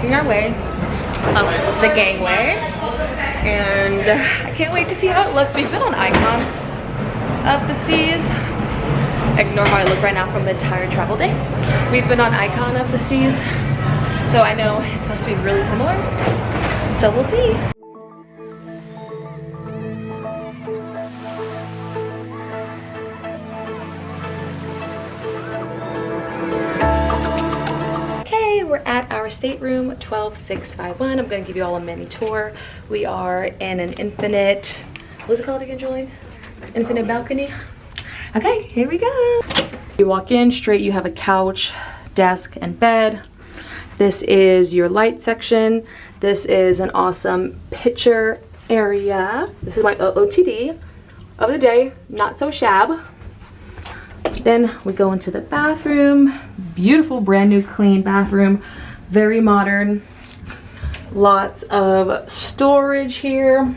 making our way up the gangway, and I can't wait to see how it looks. We've been on Icon of the Seas. Ignore how I look right now from the entire travel day. We've been on Icon of the Seas, so I know it's supposed to be really similar. So we'll see. Okay, we're at our stateroom 12651. I'm gonna give you all a mini tour. We are in an infinite, what's it called again, Julian? Infinite balcony. Okay, here we go. You walk in straight, you have a couch, desk, and bed. This is your light section. This is an awesome picture area. This is my OOTD of the day, not so shab. Then we go into the bathroom. Beautiful, brand new, clean bathroom. Very modern. Lots of storage here.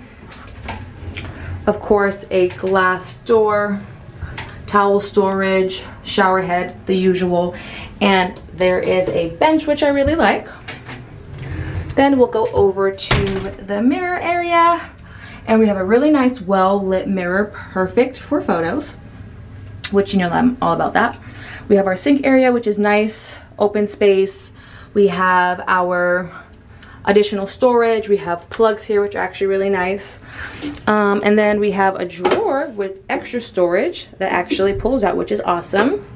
Of course, a glass door. Towel storage, shower head, the usual, and there is a bench, which I really like. Then we'll go over to the mirror area, and we have a really nice well-lit mirror, perfect for photos, which you know I'm all about that. We have our sink area, which is nice, open space. We have our additional storage. We have plugs here, which are actually really nice. And then we have a drawer with extra storage that actually pulls out, which is awesome.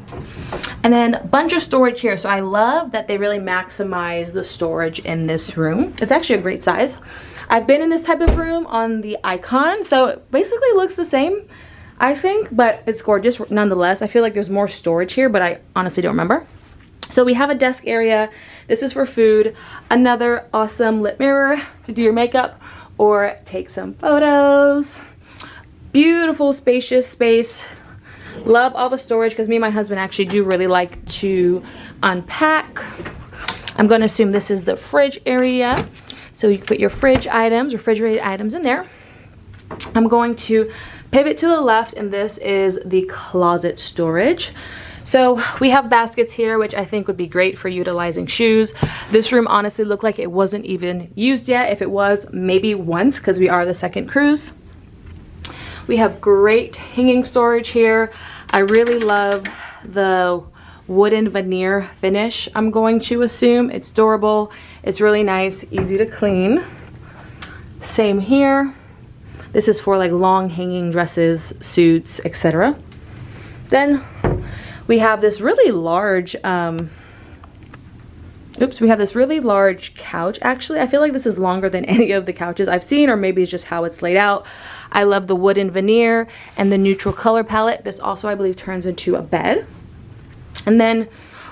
And then a bunch of storage here. So I love that they really maximize the storage in this room. It's actually a great size. I've been in this type of room on the Icon, so it basically looks the same, I think, but it's gorgeous nonetheless. I feel like there's more storage here, but I honestly don't remember. So we have a desk area. This is for food. Another awesome lit mirror to do your makeup or take some photos. Beautiful, spacious space. Love all the storage because me and my husband actually do really like to unpack. I'm going to assume this is the fridge area. So you can put your fridge items, refrigerated items in there. I'm going to pivot to the left, and this is the closet storage. So we have baskets here, which I think would be great for utilizing shoes. This room honestly looked like it wasn't even used yet. If it was, maybe once, because we are the second cruise. We have great hanging storage here. I really love the wooden veneer finish, I'm going to assume. It's durable, it's really nice, easy to clean. Same here. This is for like long hanging dresses, suits, etc. Then we have this really large, we have this really large couch. Actually, I feel like this is longer than any of the couches I've seen, or maybe it's just how it's laid out. I love the wooden veneer and the neutral color palette. This also, I believe, turns into a bed. And then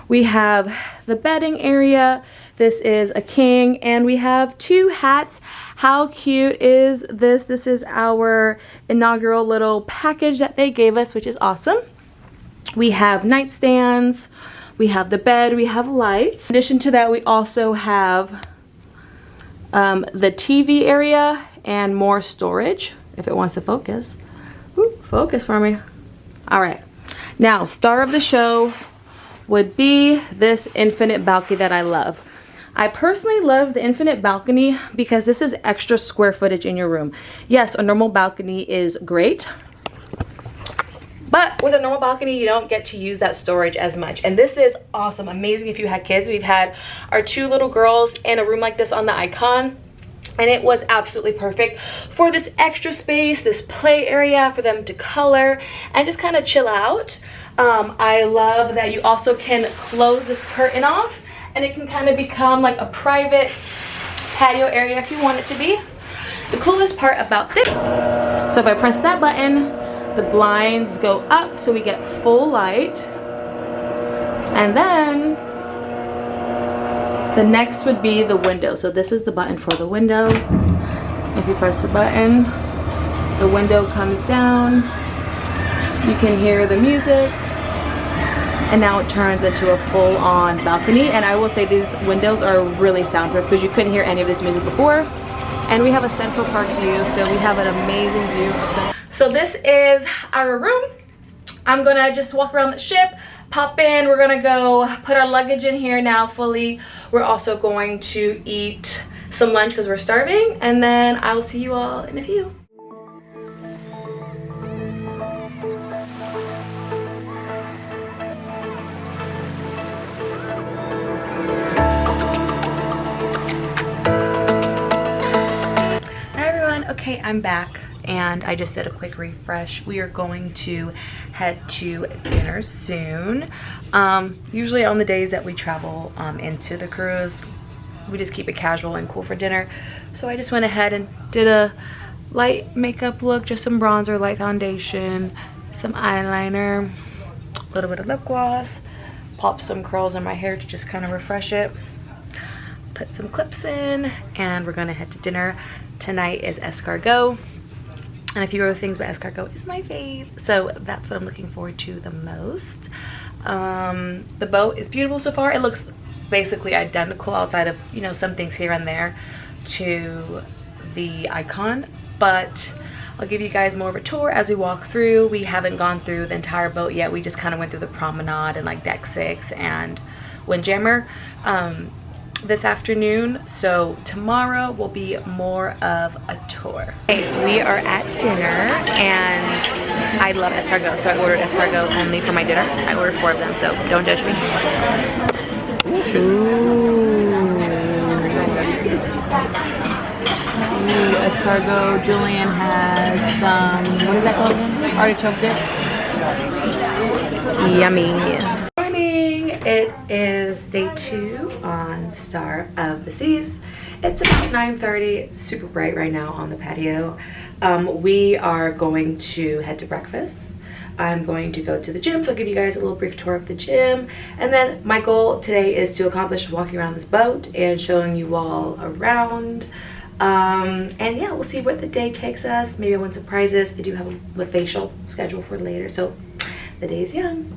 we have the bedding area. This is a king, and we have two hats. How cute is this? This is our inaugural little package that they gave us, which is awesome. We have nightstands, we have the bed, we have lights. In addition to that, we also have the TV area and more storage, if it wants to focus. Ooh, focus for me. All right, now star of the show would be this infinite balcony that I love. I personally love the infinite balcony because this is extra square footage in your room. Yes, a normal balcony is great, but with a normal balcony, you don't get to use that storage as much. And this is awesome, amazing if you had kids. We've had our two little girls in a room like this on the Icon, and it was absolutely perfect for this extra space, this play area for them to color and just kind of chill out. I love that you also can close this curtain off, and it can kind of become like a private patio area if you want it to be. The coolest part about this, so if I press that button, the blinds go up so we get full light. And then the next would be the window. So this is the button for the window. If you press the button, the window comes down. You can hear the music. And now it turns into a full-on balcony. And I will say these windows are really soundproof because you couldn't hear any of this music before. And we have a Central Park view, so we have an amazing view of Central. So this is our room. I'm gonna just walk around the ship, pop in. We're gonna go put our luggage in here now fully. We're also going to eat some lunch because we're starving, and then I will see you all in a few. Hi everyone, okay, I'm back and I just did a quick refresh. We are going to head to dinner soon. Usually on the days that we travel into the cruise, we just keep it casual and cool for dinner. So I just went ahead and did a light makeup look, just some bronzer, light foundation, some eyeliner, a little bit of lip gloss, pop some curls in my hair to just kind of refresh it, put some clips in, and we're gonna head to dinner. Tonight is escargot and a few other things, but escargot is my fave, so that's what I'm looking forward to the most. The boat is beautiful so far. It looks basically identical outside of, you know, some things here and there to the Icon, but I'll give you guys more of a tour as we walk through. We haven't gone through the entire boat yet. We just kind of went through the promenade and like deck 6 and Windjammer this afternoon, so tomorrow will be more of a tour. Okay, we are at dinner and I love escargot, so I ordered escargot only for my dinner. I ordered 4 of them, so don't judge me. Ooh, escargot. Julian has some, what is that called again? Artichoke dip. Yummy. It is day 2 on Star of the Seas. It's about 9:30. It's super bright right now on the patio. We are going to head to breakfast. I'm going to go to the gym, so I'll give you guys a little brief tour of the gym. And then my goal today is to accomplish walking around this boat and showing you all around. And yeah, we'll see what the day takes us. Maybe I win some prizes. I do have a facial scheduled for later, so the day's young.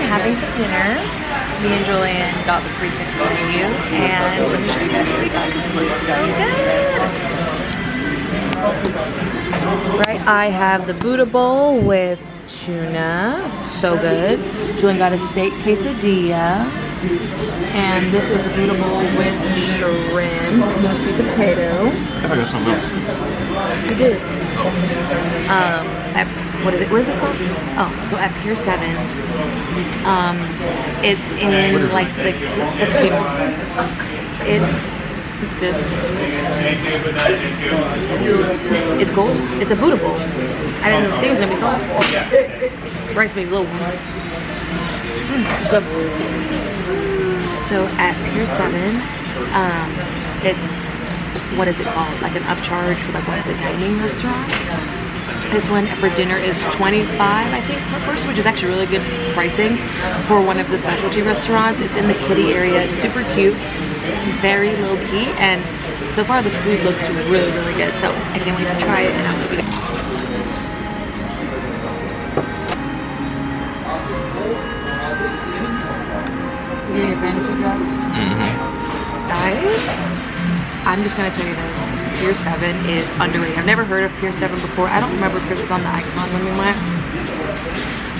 Having some dinner. Me and Julian got the prefix menu, and let me show you guys what we got because it looks so good. Right, I have the Buddha bowl with tuna, so good. Julian got a steak quesadilla, and this is the Buddha bowl with shrimp, no sweet potato. I got something else. You did. What is it? What is this called? Oh, so at Pier 7, it's in like the, it's cable. It's good. It's cold. It's a Buddha bowl. I didn't think it was gonna be cold. Rice maybe a little warm. It's good. So at Pier 7, it's, what is it called? Like an upcharge for like one of the dining restaurants. This one for dinner is $25, I think, per person, which is actually really good pricing for one of the specialty restaurants. It's in the kiddie area. It's super cute, very low key, and so far the food looks really, really good. So I can't wait to try it, and I'll give you guys. You doing your fantasy job? Guys, I'm just gonna tell you this. Pier 7 is underrated. I've never heard of Pier 7 before. I don't remember if it was on the Icon when we went.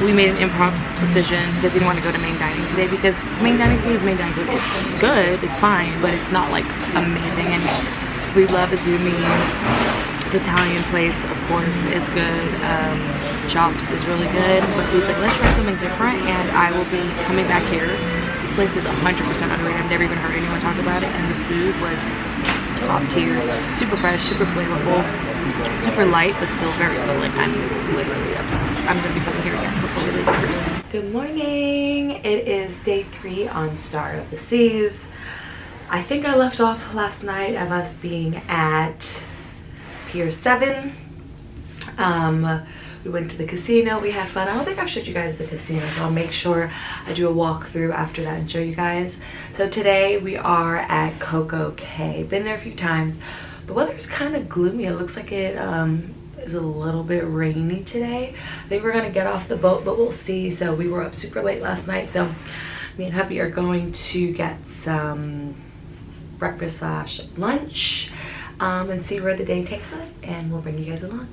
We made an impromptu decision because we didn't want to go to main dining today because main dining food is main dining food. It's good, it's fine, but it's not like amazing. And we love Izumi. The Italian place, of course, is good. Chops is really good, but we was like, let's try something different, and I will be coming back here. This place is 100% underrated. I've never even heard anyone talk about it, and the food was top tier, super fresh, super flavorful, super light, but still very filling. I'm literally obsessed. I'm gonna be coming here again before we leave the cruise. Good morning. It is day 3 on Star of the Seas. I think I left off last night of us being at Pier 7. We went to the casino, we had fun. I don't think I've showed you guys the casino, so I'll make sure I do a walkthrough after that and show you guys. So today we are at Coco Cay. Been there a few times. The weather's kind of gloomy. It looks like it is a little bit rainy today. I think we're gonna get off the boat, but we'll see. So we were up super late last night, so me and hubby are going to get some breakfast / lunch and see where the day takes us, and we'll bring you guys along.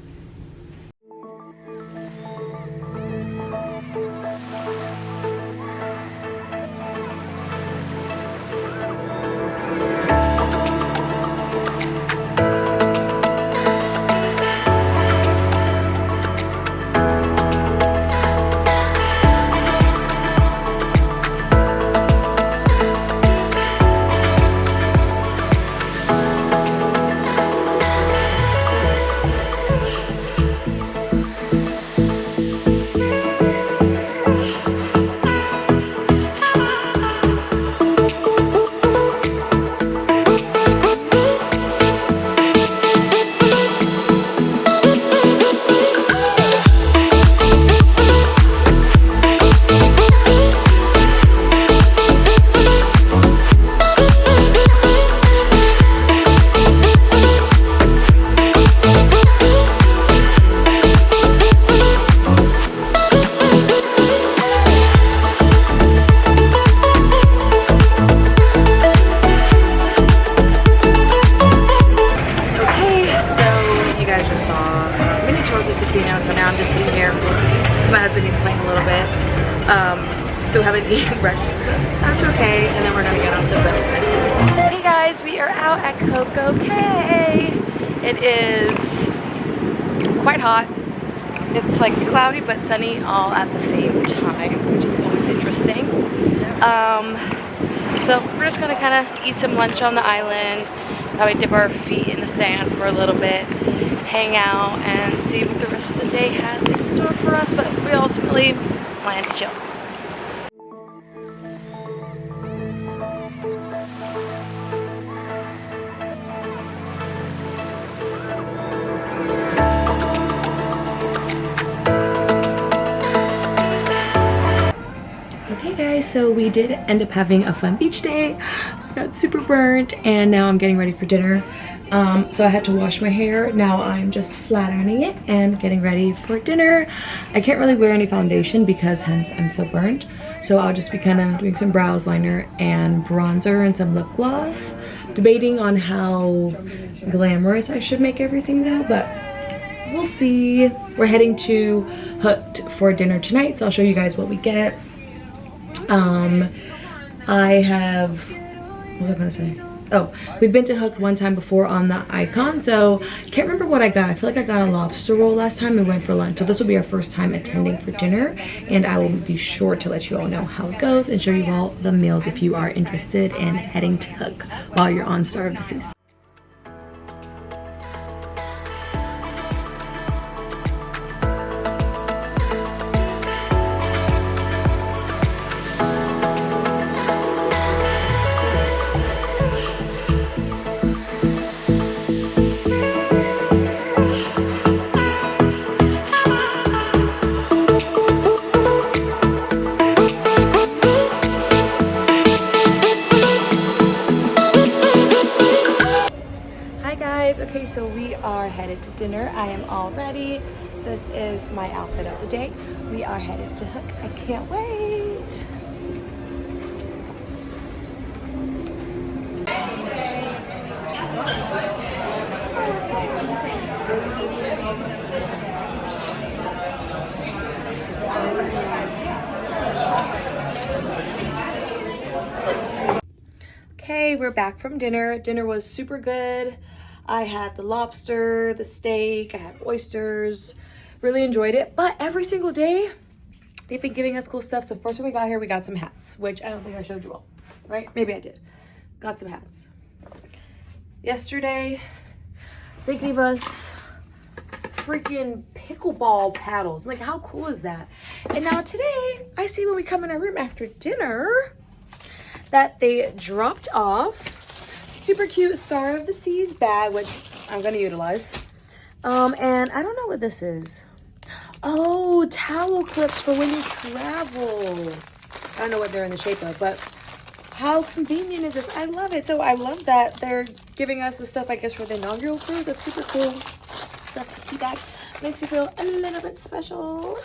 Still haven't eaten breakfast, but that's okay. And then we're gonna get off the boat. Hey guys, we are out at Coco Cay. It is quite hot. It's like cloudy but sunny all at the same time, which is always interesting. So we're just gonna kind of eat some lunch on the island, probably dip our feet in the sand for a little bit, hang out, and see what the rest of the day has in store for us. But we ultimately plan to chill. So we did end up having a fun beach day. I got super burnt and now I'm getting ready for dinner. So I had to wash my hair. Now I'm just flat ironing it and getting ready for dinner. I can't really wear any foundation because hence I'm so burnt. So I'll just be kind of doing some brows liner and bronzer and some lip gloss. Debating on how glamorous I should make everything though, but we'll see. We're heading to Hooked for dinner tonight, so I'll show you guys what we get. What was I gonna say? Oh, we've been to Hooked one time before on the Icon, so I can't remember what I got. I feel like I got a lobster roll last time and went for lunch. So this will be our first time attending for dinner, and I will be sure to let you all know how it goes and show you all the meals if you are interested in heading to Hook while you're on Star of the Seas. headed to dinner. I am all ready. This is my outfit of the day. We are headed to Hook. I can't wait. Okay, we're back from dinner. Dinner was super good. I had the lobster, the steak, I had oysters. Really enjoyed it. But every single day, they've been giving us cool stuff. So first when we got here, we got some hats, which I don't think I showed you all, right? Maybe I did. Got some hats. Yesterday, they gave us freaking pickleball paddles. I'm like, how cool is that? And now today, I see when we come in our room after dinner that they dropped off super cute Star of the Seas bag, which I'm gonna utilize. And I don't know what this is. Oh, towel clips for when you travel. I don't know what they're in the shape of, but how convenient is this? I love it. So I love that they're giving us the stuff, I guess, for the inaugural cruise. That's super cool. Stuff to keep back. Makes you feel a little bit special.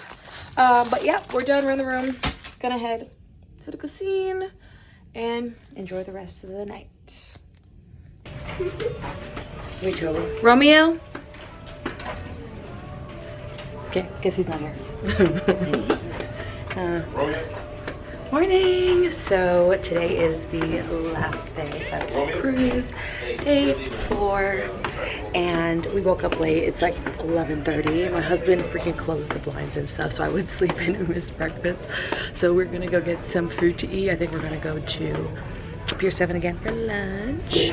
But yeah, we're done. We're in the room. Gonna head to the casino and enjoy the rest of the night. Romeo? Okay, guess he's not here. Morning! So today is the last day of the cruise, day 4, and we woke up late. It's like 11:30. My husband freaking closed the blinds and stuff, so I would sleep in and miss breakfast. So we're gonna go get some food to eat. I think we're gonna go to Pier 7 again for lunch.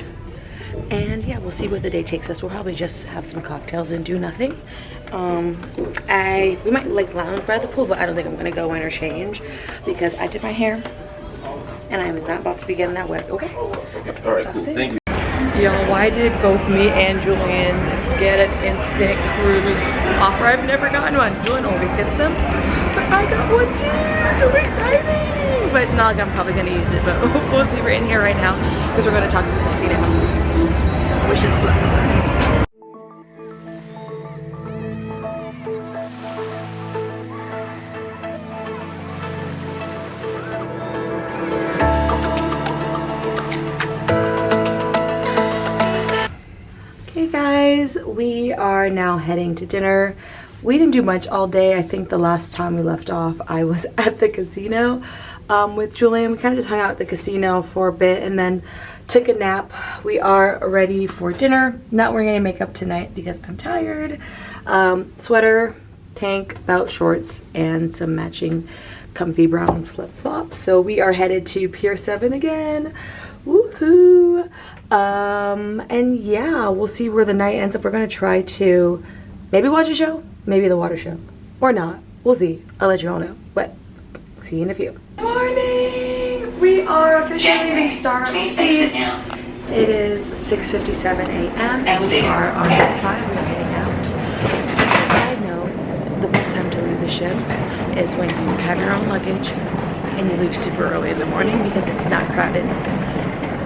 And yeah, we'll see where the day takes us. We'll probably just have some cocktails and do nothing. We might like lounge by the pool, but I don't think I'm gonna go in or change because I did my hair and I'm not about to be getting that wet. Okay. All right, cool. Thank you. Yo, why did both me and Julian get an instant cruise offer? I've never gotten one. Julian always gets them, but I got one too. So exciting! But not like I'm probably gonna use it. But we'll see. We're in here right now because we're gonna talk to the casino house. So wish us luck. Hey guys, we are now heading to dinner. We didn't do much all day. I think the last time we left off, I was at the casino with Julian. We kind of just hung out at the casino for a bit and then took a nap. We are ready for dinner. Not wearing any makeup tonight because I'm tired. Sweater, tank, belt, shorts, and some matching comfy brown flip-flops. So we are headed to Pier 7 again. Woohoo! And yeah, we'll see where the night ends up. We're gonna try to maybe watch a show, maybe the water show, or not. We'll see. I'll let you all know. But see you in a few. Morning! We are officially leaving Star of the Seas. It is 6:57 a.m. and we are on deck 5. We're heading out. So side note, the best time to leave the ship is when you have your own luggage and you leave super early in the morning because it's not crowded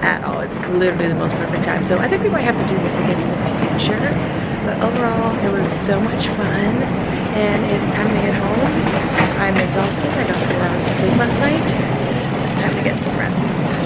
at all. It's literally the most perfect time. So I think we might have to do this again in the future. But overall, it was so much fun. And it's time to get home. I'm exhausted. I got 4 hours of sleep last night. It's time to get some rest.